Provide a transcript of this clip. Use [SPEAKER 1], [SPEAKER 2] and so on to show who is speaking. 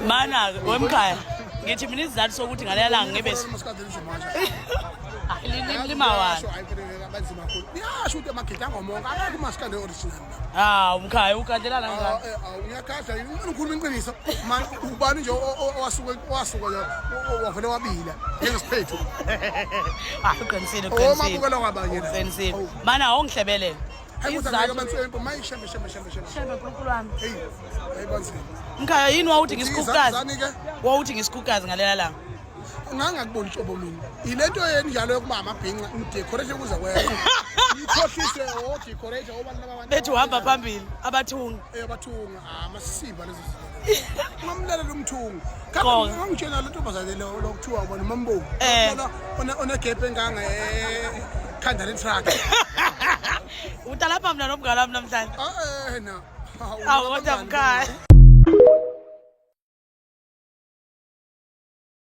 [SPEAKER 1] Mana wemkhaya ngithi mina isizathu sokuthi ngaleya langa ngebe lima wani
[SPEAKER 2] yasho ukuthi amagita ngomonga akekho umaskandi original
[SPEAKER 1] umkhaya ukandelana ngani
[SPEAKER 2] ngiyakadla ngikhuluma iqiniso manje ubani nje wasuka wavele wabila njengesiphethu
[SPEAKER 1] uqinisile
[SPEAKER 2] omabukela kwabanye
[SPEAKER 1] uqinisile mana awungihlebelele mkhaya yini wawuthi ngisikukazi wawuthi ngisikukazi ngalela langa
[SPEAKER 2] ngangakubona ihlobo mina ilento yenjalo yokuba amabhinqa udecorate ukuze kwena ikhohlise decorate obani labantu
[SPEAKER 1] bethi uhamba phambili abathungi
[SPEAKER 2] abathunga amasisiba lezi ngamlalela umthungi ngangitshela lento bazale lokuthiwa ubona mambovu ona gap enganga khanda le truck
[SPEAKER 1] utalapha mina nomngala wami namhlanje
[SPEAKER 2] na
[SPEAKER 1] awukodwa mkhaya